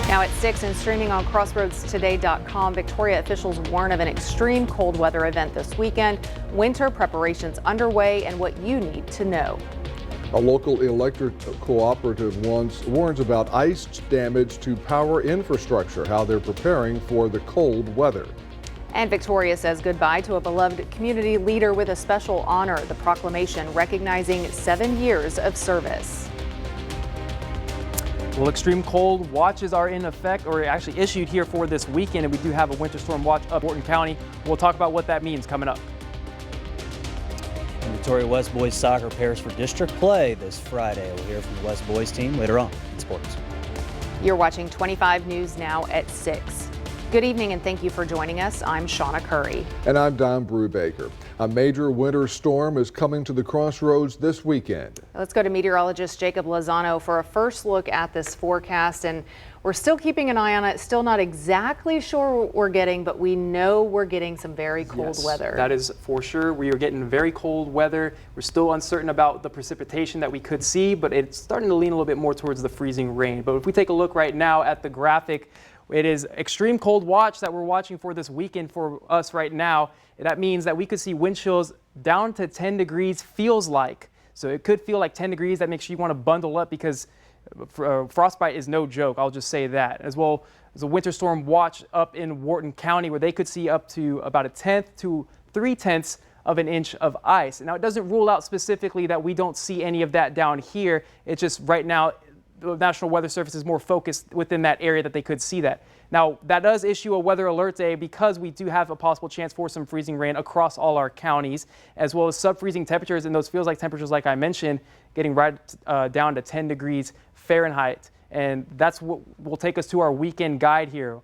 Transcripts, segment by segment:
Now at 6 and streaming on crossroadstoday.com, Victoria officials warn of an extreme cold weather event this weekend, winter preparations underway, and what you need to know. A local electric cooperative warns about ice damage to power infrastructure, how they're preparing for the cold weather. And Victoria says goodbye to a beloved community leader with a special honor, the proclamation recognizing 7 years of service. Well, extreme cold watches are in effect, or actually issued here for this weekend, and we do have a winter storm watch up Wharton County. We'll talk about what that means coming up. And Victoria West boys soccer prepares for district play this Friday. We'll hear from the West boys team later on in sports. You're watching 25 News Now at 6. Good evening and thank you for joining us. I'm Shawna Currie. And I'm Brubaker. A major winter storm is coming to the Crossroads this weekend. Let's go to meteorologist Jacob Lozano for a first look at this forecast. And we're still keeping an eye on it. Still not exactly sure what we're getting, but we know we're getting some very cold weather. That is for sure. We are getting very cold weather. We're still uncertain about the precipitation that we could see, but it's starting to lean a little bit more towards the freezing rain. But if we take a look right now at the graphic, it is extreme cold watch that we're watching for this weekend for us right now. That means that we could see wind chills down to 10 degrees feels like. So it could feel like 10 degrees. That makes you want to bundle up because frostbite is no joke. I'll just say that. As well as a winter storm watch up in Wharton County where they could see up to about 1/10 to 3/10 of an inch of ice. Now it doesn't rule out specifically that we don't see any of that down here. It's just right now the National Weather Service is more focused within that area that they could see that. Now, that does issue a weather alert day because we do have a possible chance for some freezing rain across all our counties, as well as sub-freezing temperatures and those feels like temperatures, like I mentioned, getting right down to 10 degrees Fahrenheit. And that's what will take us to our weekend guide here.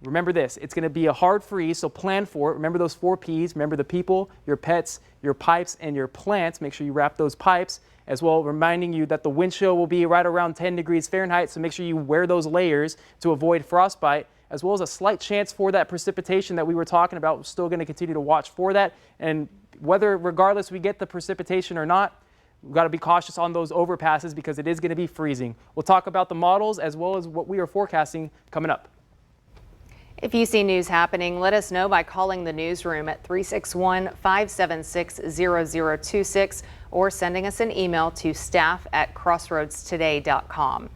Remember this, it's going to be a hard freeze, so plan for it. Remember those 4 Ps. Remember the people, your pets, your pipes, and your plants. Make sure you wrap those pipes. As well, reminding you that the wind chill will be right around 10 degrees Fahrenheit, so make sure you wear those layers to avoid frostbite, as well as a slight chance for that precipitation that we were talking about. We're still going to continue to watch for that, and whether regardless we get the precipitation or not, we've got to be cautious on those overpasses because it is going to be freezing. We'll talk about the models as well as what we are forecasting coming up. If you see news happening, let us know by calling the newsroom at 361-576-0026 or sending us an email to staff@crossroadstoday.com.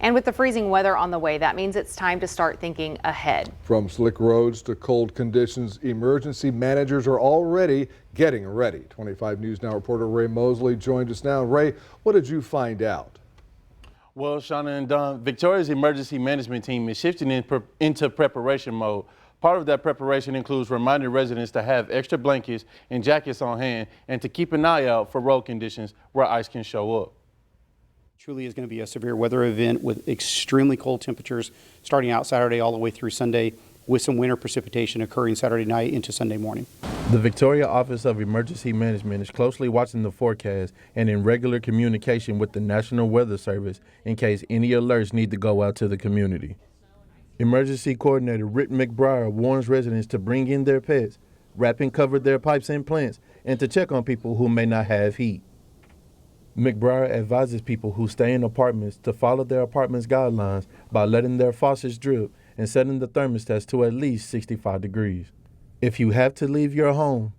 And with the freezing weather on the way, that means it's time to start thinking ahead. From slick roads to cold conditions, emergency managers are already getting ready. 25 News Now reporter Ray Mosley joined us now. Ray, what did you find out? Well, Shawna and Don, Victoria's emergency management team is shifting into preparation mode. Part of that preparation includes reminding residents to have extra blankets and jackets on hand and to keep an eye out for road conditions where ice can show up. Truly is going to be a severe weather event with extremely cold temperatures starting out Saturday all the way through Sunday, with some winter precipitation occurring Saturday night into Sunday morning. The Victoria Office of Emergency Management is closely watching the forecast and in regular communication with the National Weather Service in case any alerts need to go out to the community. Emergency Coordinator Rick McBriar warns residents to bring in their pets, wrap and cover their pipes and plants, and to check on people who may not have heat. McBriar advises people who stay in apartments to follow their apartment's guidelines by letting their faucets drip and setting the thermostats to at least 65 degrees. If you have to leave your home,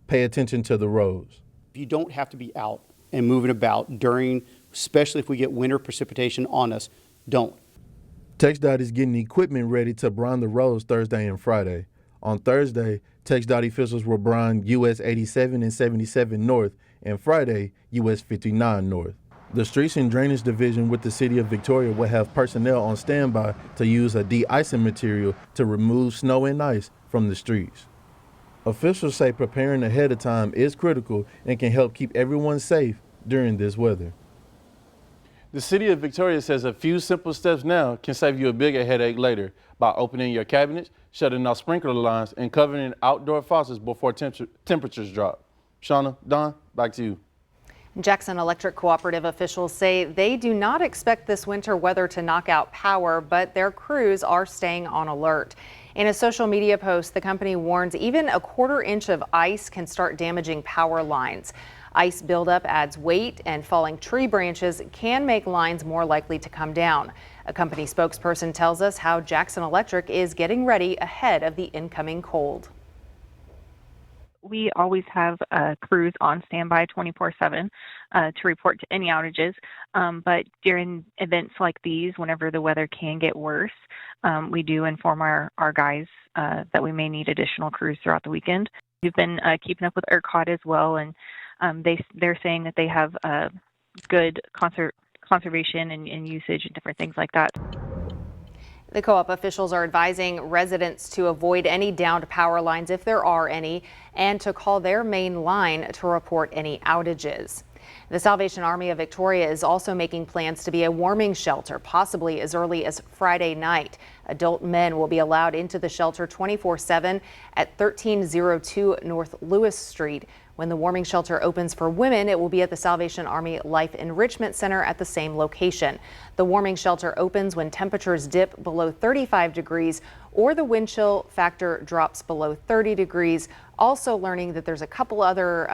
pay attention to the roads. If you don't have to be out and moving about during, especially if we get winter precipitation on us, don't. TxDOT is getting equipment ready to brine the roads Thursday and Friday. On Thursday, TxDOT officials will brine US 87 and 77 North, and Friday, US 59 North. The Streets and Drainage Division with the City of Victoria will have personnel on standby to use a de-icing material to remove snow and ice from the streets. Officials say preparing ahead of time is critical and can help keep everyone safe during this weather. The City of Victoria says a few simple steps now can save you a bigger headache later by opening your cabinets, shutting off sprinkler lines, and covering outdoor faucets before temperatures drop. Shawna, Don, back to you. Jackson Electric Cooperative officials say they do not expect this winter weather to knock out power, but their crews are staying on alert. In a social media post, the company warns even a 1/4 inch of ice can start damaging power lines. Ice buildup adds weight, and falling tree branches can make lines more likely to come down. A company spokesperson tells us how Jackson Electric is getting ready ahead of the incoming cold. We always have crews on standby 24/7 to report to any outages. But during events like these, whenever the weather can get worse, we do inform our guys that we may need additional crews throughout the weekend. We've been keeping up with ERCOT as well, and they're saying that they have good conservation and usage and different things like that. The co-op officials are advising residents to avoid any downed power lines if there are any, and to call their main line to report any outages. The Salvation Army of Victoria is also making plans to be a warming shelter, possibly as early as Friday night. Adult men will be allowed into the shelter 24/7 at 1302 North Lewis Street. When the warming shelter opens for women, it will be at the Salvation Army Life Enrichment Center at the same location. The warming shelter opens when temperatures dip below 35 degrees or the wind chill factor drops below 30 degrees. Also learning that there's a couple other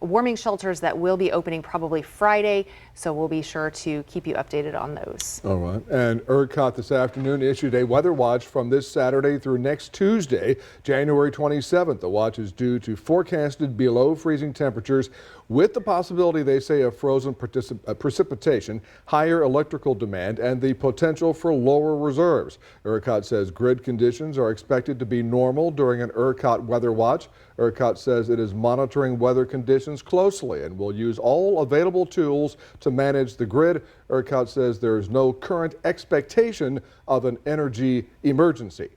warming shelters that will be opening probably Friday, so we'll be sure to keep you updated on those. All right. And ERCOT this afternoon issued a weather watch from this Saturday through next Tuesday, January 27th. The watch is due to forecasted below freezing temperatures with the possibility, they say, of frozen precipitation, higher electrical demand, and the potential for lower reserves. ERCOT says grid conditions are expected to be normal during an ERCOT weather watch. ERCOT says it is monitoring weather conditions closely and will use all available tools to manage the grid. ERCOT says there is no current expectation of an energy emergency.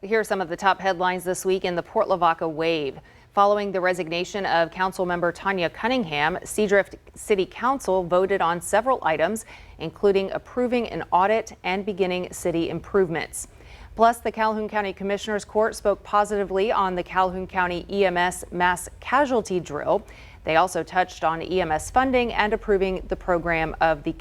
Here are some of the top headlines this week in the Port Lavaca wave. Following the resignation of Councilmember Tanya Cunningham, Seadrift City Council voted on several items, including approving an audit and beginning city improvements. Plus, the Calhoun County Commissioners Court spoke positively on the Calhoun County EMS mass casualty drill. They also touched on EMS funding and approving the program of the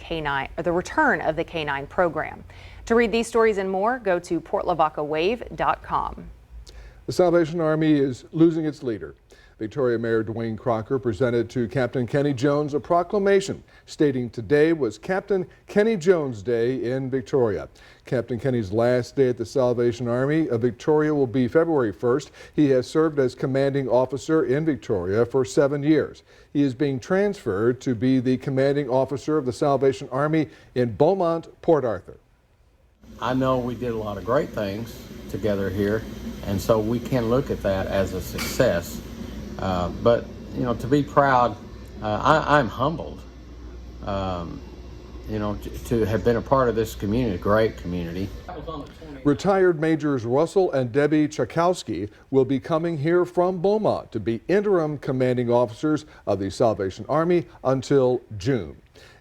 return of the K9 program. To read these stories and more, go to portlavacawave.com. The Salvation Army is losing its leader. Victoria Mayor Dwayne Crocker presented to Captain Kenny Jones a proclamation stating today was Captain Kenny Jones Day in Victoria. Captain Kenny's last day at the Salvation Army of Victoria will be February 1st. He has served as commanding officer in Victoria for 7 years. He is being transferred to be the commanding officer of the Salvation Army in Beaumont, Port Arthur. I know we did a lot of great things together here, and so we can look at that as a success. But, you know, to be proud, I'm humbled, you know, to have been a part of this community, great community. Retired Majors Russell and Debbie Chakowski will be coming here from Beaumont to be interim commanding officers of the Salvation Army until June.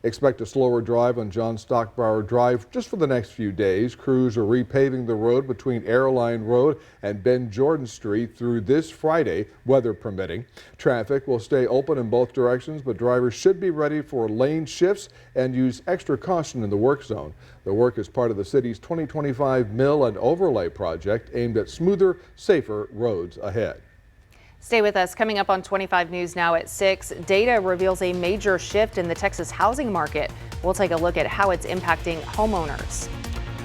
Expect a slower drive on John Stockbauer Drive just for the next few days. Crews are repaving the road between Airline Road and Ben Jordan Street through this Friday, weather permitting. Traffic will stay open in both directions, but drivers should be ready for lane shifts and use extra caution in the work zone. The work is part of the city's 2025 Mill and Overlay project aimed at smoother, safer roads ahead. Stay with us. Coming up on 25 News Now at 6, data reveals a major shift in the Texas housing market. We'll take a look at how it's impacting homeowners.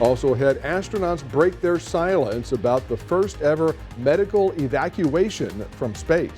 Also ahead, astronauts break their silence about the first ever medical evacuation from space.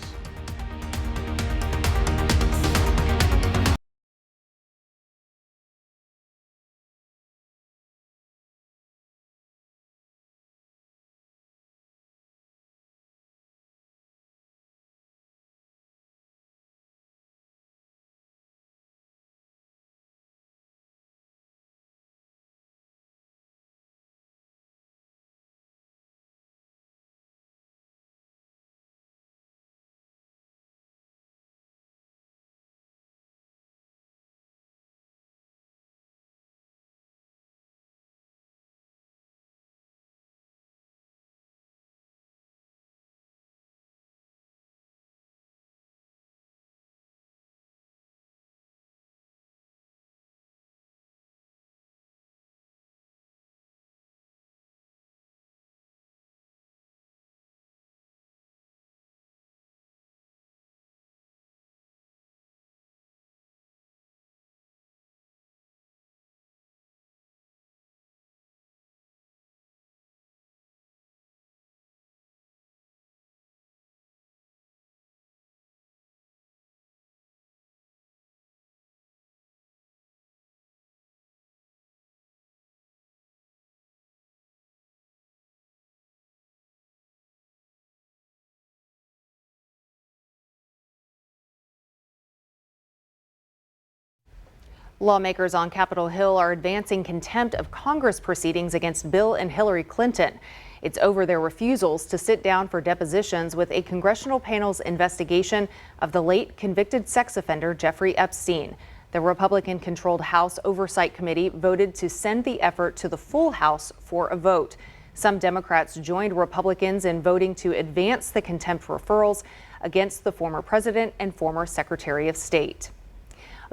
Lawmakers on Capitol Hill are advancing contempt of Congress proceedings against Bill and Hillary Clinton. It's over their refusals to sit down for depositions with a congressional panel's investigation of the late convicted sex offender Jeffrey Epstein. The Republican-controlled House Oversight Committee voted to send the effort to the full House for a vote. Some Democrats joined Republicans in voting to advance the contempt referrals against the former president and former Secretary of State.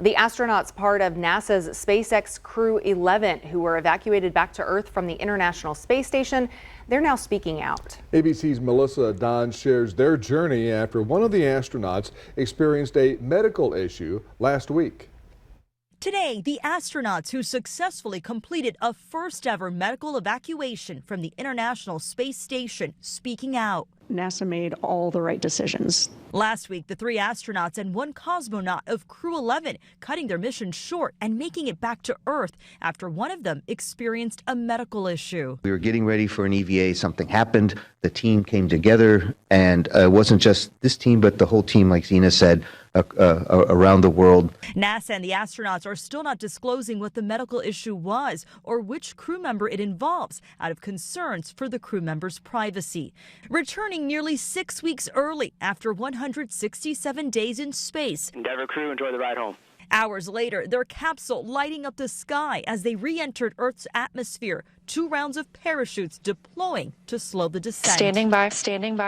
The astronauts part of NASA's SpaceX Crew 11 who were evacuated back to Earth from the International Space Station, they're now speaking out. ABC's Melissa Don shares their journey after one of the astronauts experienced a medical issue last week. Today, the astronauts who successfully completed a first-ever medical evacuation from the International Space Station speaking out. NASA made all the right decisions. Last week, the 3 astronauts and 1 cosmonaut of Crew 11 cutting their mission short and making it back to Earth after one of them experienced a medical issue. We were getting ready for an EVA. Something happened. The team came together, and it wasn't just this team, but the whole team, like Zena said, around the world. NASA and the astronauts are still not disclosing what the medical issue was or which crew member it involves out of concerns for the crew member's privacy. Returning nearly 6 weeks early after 167 days in space. Endeavour crew, enjoy the ride home. Hours later, their capsule lighting up the sky as they re-entered Earth's atmosphere. 2 rounds of parachutes deploying to slow the descent. Standing by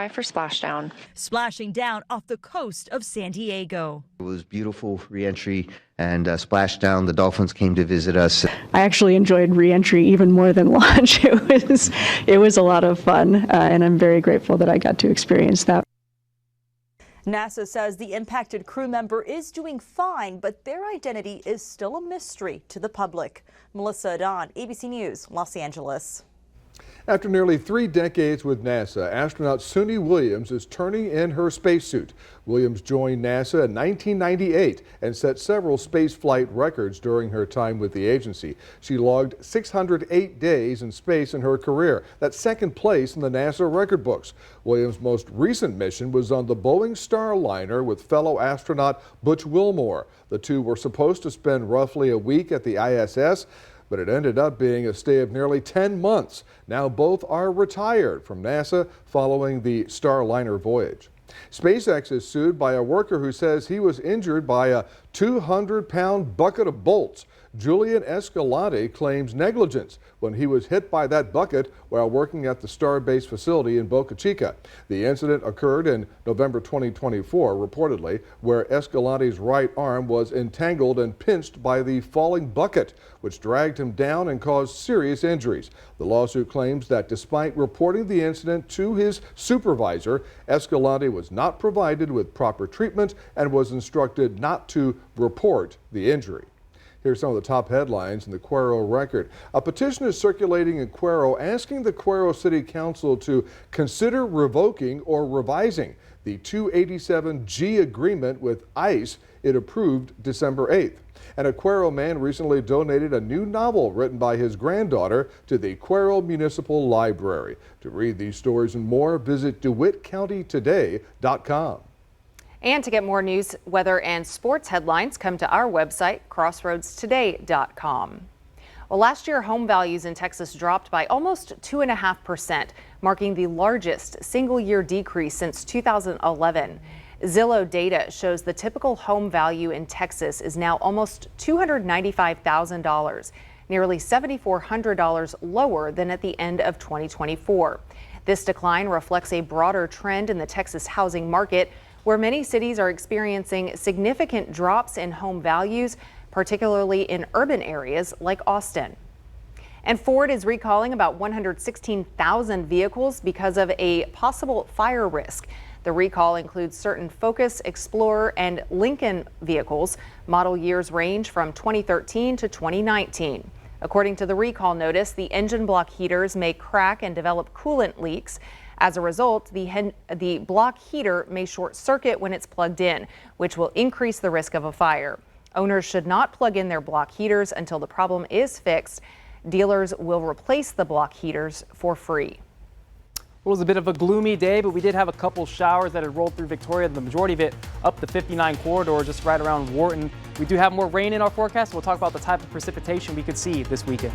for splashdown. Splashing down off the coast of San Diego. It was beautiful re-entry and splashdown. The dolphins came to visit us. I actually enjoyed re-entry even more than launch. It was a lot of fun, and I'm very grateful that I got to experience that. NASA says the impacted crew member is doing fine, but their identity is still a mystery to the public. Melissa Don, ABC News, Los Angeles. After nearly 3 decades with NASA, astronaut Suni Williams is turning in her spacesuit. Williams joined NASA in 1998 and set several spaceflight records during her time with the agency. She logged 608 days in space in her career. That's second place in the NASA record books. Williams' most recent mission was on the Boeing Starliner with fellow astronaut Butch Wilmore. The two were supposed to spend roughly a week at the ISS, but it ended up being a stay of nearly 10 months. Now both are retired from NASA following the Starliner voyage. SpaceX is sued by a worker who says he was injured by a 200-pound bucket of bolts. Julian Escalante claims negligence when he was hit by that bucket while working at the Starbase facility in Boca Chica. The incident occurred in November 2024, reportedly, where Escalante's right arm was entangled and pinched by the falling bucket, which dragged him down and caused serious injuries. The lawsuit claims that despite reporting the incident to his supervisor, Escalante was not provided with proper treatment and was instructed not to report the injury. Here's some of the top headlines in the Cuero Record. A petition is circulating in Cuero asking the Cuero City Council to consider revoking or revising the 287G agreement with ICE it approved December 8th. And a Cuero man recently donated a new novel written by his granddaughter to the Cuero Municipal Library. To read these stories and more, visit DeWittCountyToday.com. And to get more news, weather, and sports headlines, come to our website, crossroadstoday.com. Well, last year, home values in Texas dropped by almost 2.5%, marking the largest single-year decrease since 2011. Zillow data shows the typical home value in Texas is now almost $295,000, nearly $7,400 lower than at the end of 2024. This decline reflects a broader trend in the Texas housing market, where many cities are experiencing significant drops in home values, particularly in urban areas like Austin. And Ford is recalling about 116,000 vehicles because of a possible fire risk. The recall includes certain Focus, Explorer, and Lincoln vehicles. Model years range from 2013 to 2019. According to the recall notice, the engine block heaters may crack and develop coolant leaks. As a result, the block heater may short circuit when it's plugged in, which will increase the risk of a fire. Owners should not plug in their block heaters until the problem is fixed. Dealers will replace the block heaters for free. It was a bit of a gloomy day, but we did have a couple showers that had rolled through Victoria, the majority of it up the 59 corridor, just right around Wharton. We do have more rain in our forecast. We'll talk about the type of precipitation we could see this weekend.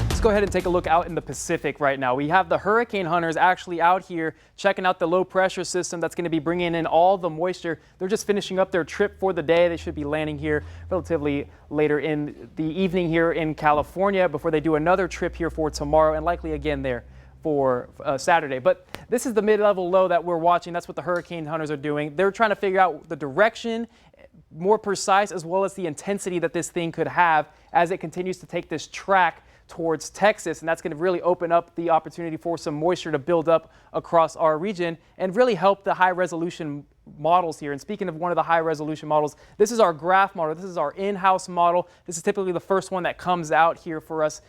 Let's go ahead and take a look out in the Pacific right now. We have the hurricane hunters actually out here checking out the low pressure system that's going to be bringing in all the moisture. They're just finishing up their trip for the day. They should be landing here relatively later in the evening here in California before they do another trip here for tomorrow and likely again there for Saturday. But this is the mid-level low that we're watching. That's what the hurricane hunters are doing. They're trying to figure out the direction, more precise, as well as the intensity that this thing could have as it continues to take this track towards Texas, and that's going to really open up the opportunity for some moisture to build up across our region and really help the high resolution models here. And speaking of one of the high resolution models, this is our graph model. This is our in-house model. This is typically the first one that comes out here for us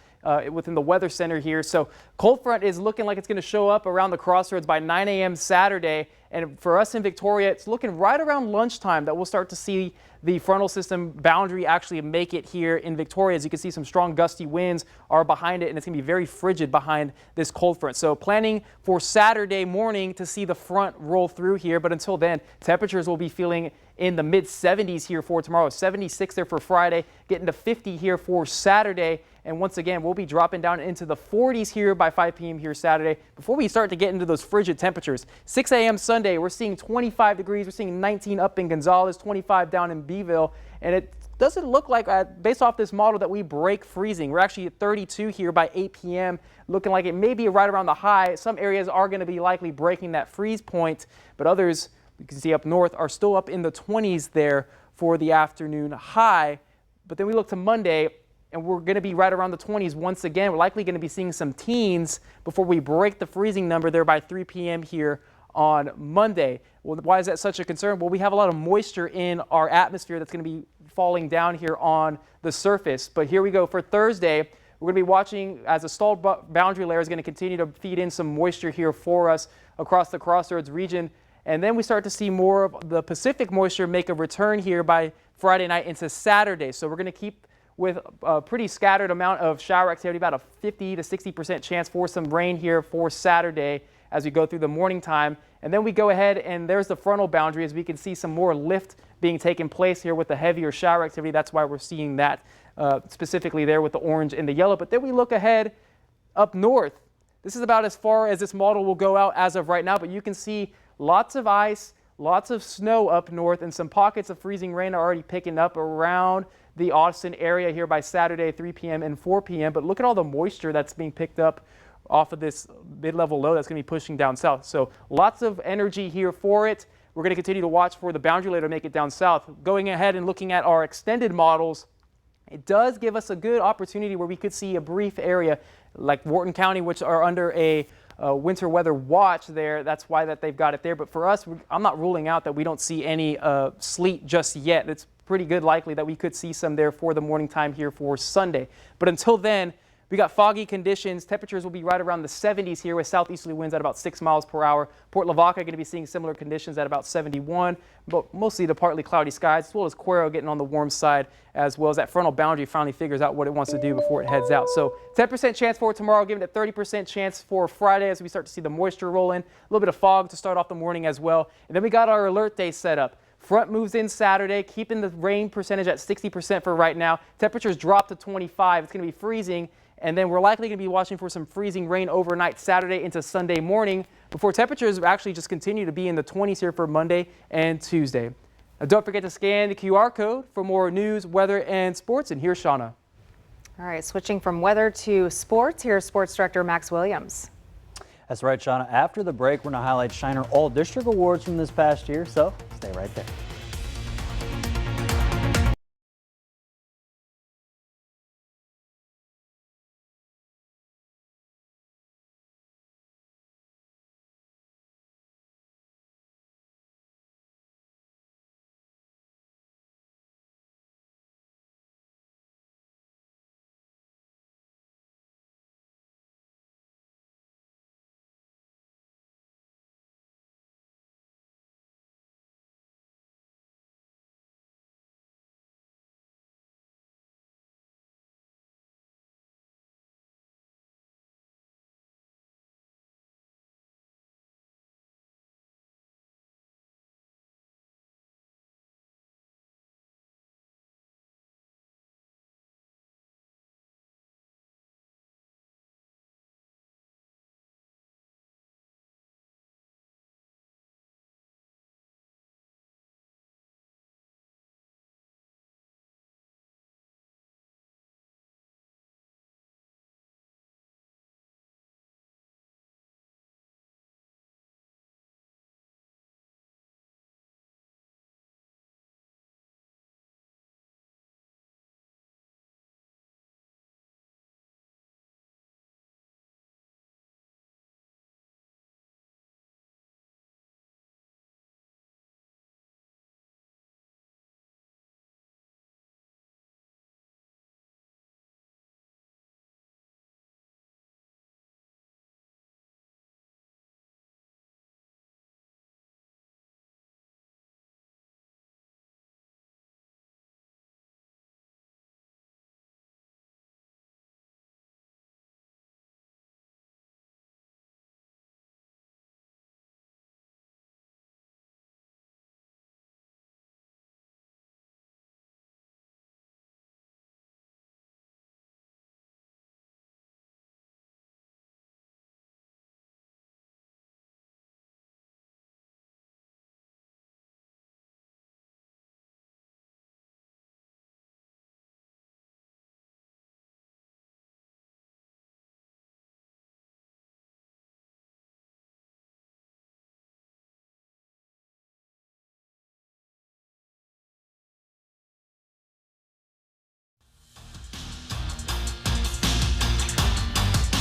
within the weather center here. So cold front is looking like it's going to show up around the crossroads by 9 a.m. Saturday. And for us in Victoria, it's looking right around lunchtime that we'll start to see the frontal system boundary actually make it here in Victoria. As you can see, some strong gusty winds are behind it, and it's going to be very frigid behind this cold front. So planning for Saturday morning to see the front roll through here. But until then, temperatures will be feeling in the mid 70s here for tomorrow. 76 there for Friday, getting to 50 here for Saturday. And once again, we'll be dropping down into the 40s here by 5 p.m. here Saturday before we start to get into those frigid temperatures. 6 a.m. Sunday, we're seeing 25 degrees. We're seeing 19 up in Gonzales, 25 down in Beeville. And it doesn't look like, based off this model, that we break freezing. We're actually at 32 here by 8 p.m., looking like it may be right around the high. Some areas are going to be likely breaking that freeze point, but others, you can see up north, are still up in the 20s there for the afternoon high. But then we look to Monday, and we're going to be right around the 20s once again. We're likely going to be seeing some teens before we break the freezing number there by 3 p.m. here on Monday. Well, why is that such a concern? Well, we have a lot of moisture in our atmosphere that's going to be falling down here on the surface. But here we go for Thursday. We're going to be watching as a stalled boundary layer is going to continue to feed in some moisture here for us across the crossroads region. And then we start to see more of the Pacific moisture make a return here by Friday night into Saturday. So we're going to keep with a pretty scattered amount of shower activity, about a 50 to 60% chance for some rain here for Saturday as we go through the morning time. And then we go ahead, and there's the frontal boundary as we can see some more lift being taken place here with the heavier shower activity. That's why we're seeing that specifically there with the orange and the yellow. But then we look ahead up north. This is about as far as this model will go out as of right now, but you can see lots of ice, lots of snow up north, and some pockets of freezing rain are already picking up around the Austin area here by Saturday, 3 p.m. and 4 p.m. But look at all the moisture that's being picked up off of this mid-level low that's going to be pushing down south. So lots of energy here for it. We're going to continue to watch for the boundary layer to make it down south. Going ahead and looking at our extended models, it does give us a good opportunity where we could see a brief area like Wharton County, which are under a winter weather watch there. That's why they've got it there. But for us, I'm not ruling out that we don't see any sleet just yet. It's pretty good likely that we could see some there for the morning time here for Sunday. But until then, we got foggy conditions. Temperatures will be right around the 70s here with southeasterly winds at about 6 miles per hour. Port Lavaca going to be seeing similar conditions at about 71, but mostly the partly cloudy skies, as well as Cuero getting on the warm side, as well as that frontal boundary finally figures out what it wants to do before it heads out. So 10% chance for tomorrow, giving it a 30% chance for Friday as we start to see the moisture roll in. A little bit of fog to start off the morning as well. And then we got our alert day set up. Front moves in Saturday, keeping the rain percentage at 60% for right now. Temperatures drop to 25. It's going to be freezing. And then we're likely going to be watching for some freezing rain overnight Saturday into Sunday morning before temperatures actually just continue to be in the 20s here for Monday and Tuesday. Now don't forget to scan the QR code for more news, weather, and sports. And here's Shawna. All right, switching from weather to sports, here's Sports Director Max Williams. That's right, Shawna. After the break, we're going to highlight Shiner All-District Awards from this past year, so stay right there.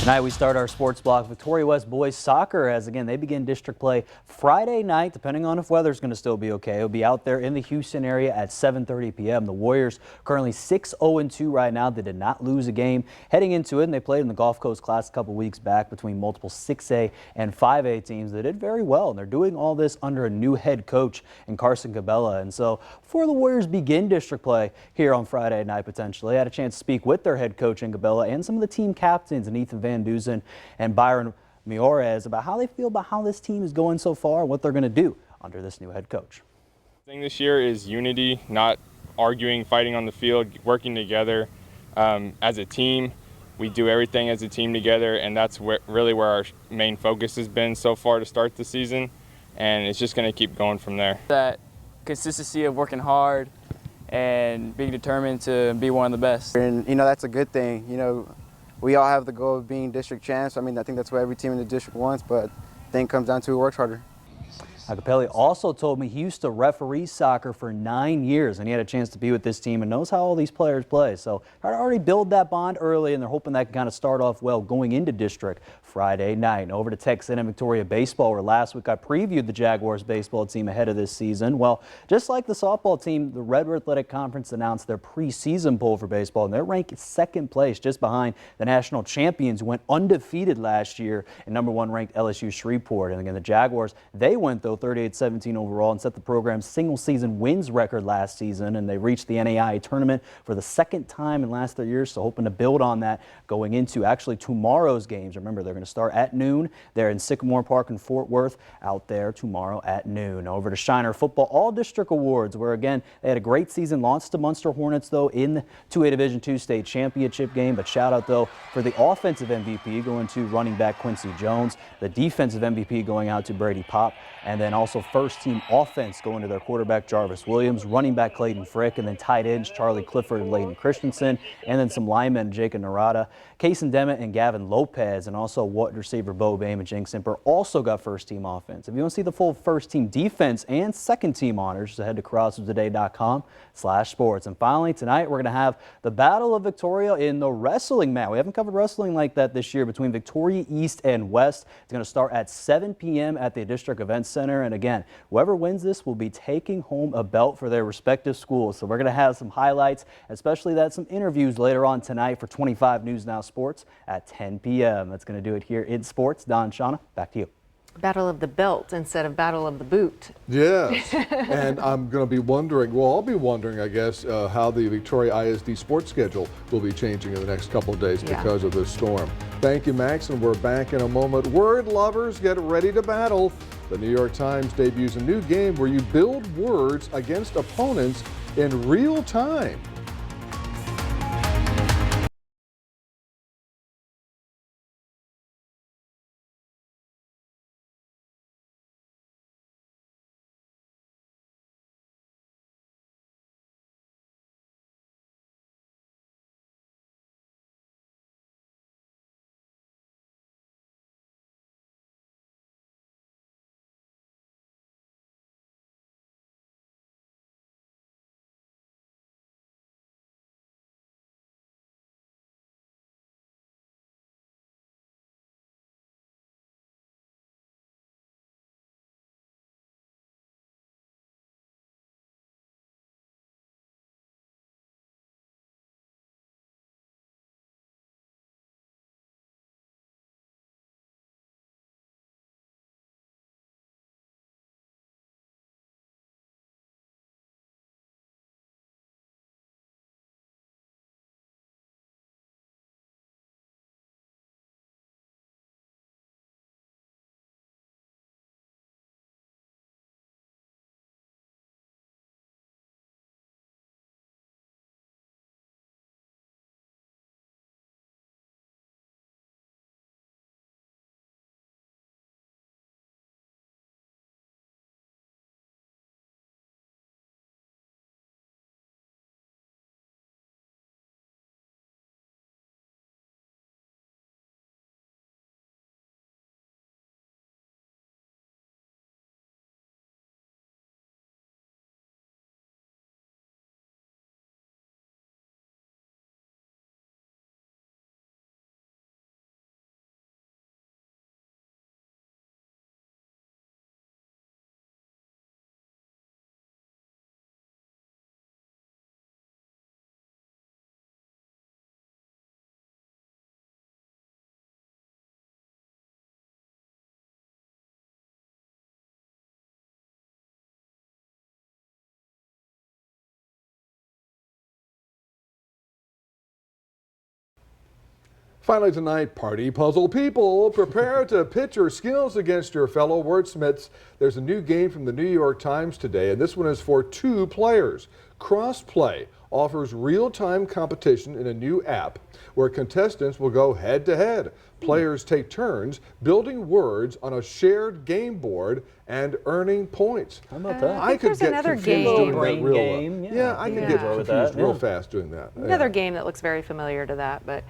Tonight we start our sports block with Victoria West boys soccer as again they begin district play Friday night, depending on if weather's going to still be okay. It'll be out there in the Houston area at 7:30 p.m. The Warriors currently 6-0-2 right now. They did not lose a game heading into it, and they played in the Gulf Coast Class a couple weeks back between multiple 6A and 5A teams. They did very well, and they're doing all this under a new head coach in Carson Cabela. And so before the Warriors begin district play here on Friday night, potentially, I had a chance to speak with their head coach in Cabela and some of the team captains, and Ethan Van Dusen and Byron Miores, about how they feel about how this team is going so far and what they're going to do under this new head coach. The thing this year is unity, not arguing, fighting on the field, working together as a team. We do everything as a team together, and that's really where our main focus has been so far to start the season, and it's just going to keep going from there. That consistency of working hard and being determined to be one of the best. And, that's a good thing. We all have the goal of being district champs. I think that's what every team in the district wants, but the thing comes down to who works harder. Capelli also told me he used to referee soccer for 9 years, and he had a chance to be with this team and knows how all these players play. So try to already build that bond early, and they're hoping that can kind of start off well going into district Friday night. And over to Texas and Victoria baseball, where last week I previewed the Jaguars baseball team ahead of this season. Well, just like the softball team, the Red River Athletic Conference announced their preseason poll for baseball, and they're ranked second place, just behind the national champions who went undefeated last year and #1 ranked LSU Shreveport. And again, the Jaguars, they went though 38-17 overall and set the program's single season wins record last season, and they reached the NAIA tournament for the second time in the last 3 years, so hoping to build on that going into actually tomorrow's games. Remember, they're going to start at noon. They're in Sycamore Park in Fort Worth out there tomorrow at noon. Over to Shiner Football All-District Awards, where again, they had a great season. Lost to Munster Hornets though in the 2A Division II state championship game, but shout out though for the offensive MVP going to running back Quincy Jones, the defensive MVP going out to Brady Pop, and then also first team offense going to their quarterback Jarvis Williams, running back Clayton Frick, and then tight ends Charlie Clifford and Layton Christensen, and then some linemen Jacob Narada, Kason Demet, and Gavin Lopez, and also wide receiver Bo Bame and Jinx Simper also got first team offense. If you want to see the full first team defense and second team honors, just head to crossroadstoday.com/sports. And finally tonight we're going to have the Battle of Victoria in the wrestling mat. We haven't covered wrestling like that this year between Victoria East and West. It's going to start at 7 p.m. at the District Events Center, and again, whoever wins this will be taking home a belt for their respective schools. So we're going to have some highlights, especially some interviews later on tonight for 25 News Now Sports at 10 p.m. That's going to do it here in sports. Don, Shawna, back to you. Battle of the belt instead of battle of the boot. Yes, and I'm going to be wondering, well, I'll be wondering, I guess, how the Victoria ISD sports schedule will be changing in the next couple of days because of this storm. Thank you, Max, and we're back in a moment. Word lovers, get ready to battle. The New York Times debuts a new game where you build words against opponents in real time. Finally tonight, party puzzle people, prepare to pit your skills against your fellow wordsmiths. There's a new game from the New York Times today, and this one is for 2 players. Crossplay offers real-time competition in a new app where contestants will go head-to-head. Players take turns building words on a shared game board and earning points. How about that? I think there's another game. Yeah, I could get confused real fast doing that. Another game that looks very familiar to that, but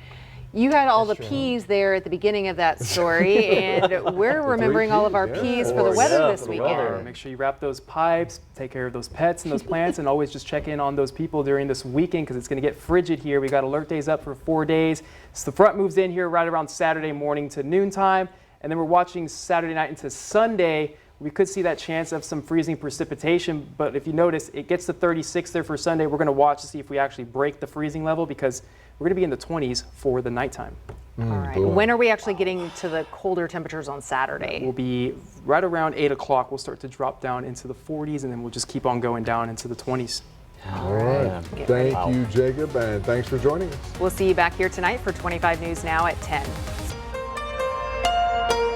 You had all the P's there at the beginning of that story, and we're remembering all of our P's for the weather this weekend. Make sure you wrap those pipes, take care of those pets and those plants, and always just check in on those people during this weekend because it's going to get frigid here. We got alert days up for 4 days. So the front moves in here right around Saturday morning to noontime, and then we're watching Saturday night into Sunday. We could see that chance of some freezing precipitation, but if you notice, it gets to 36 there for Sunday. We're going to watch to see if we actually break the freezing level because we're going to be in the 20s for the nighttime. All right. When are we actually getting to the colder temperatures on Saturday? We'll be right around 8 o'clock. We'll start to drop down into the 40s, and then we'll just keep on going down into the 20s. All right. Thank you, Jacob, and thanks for joining us. We'll see you back here tonight for 25 News Now at 10.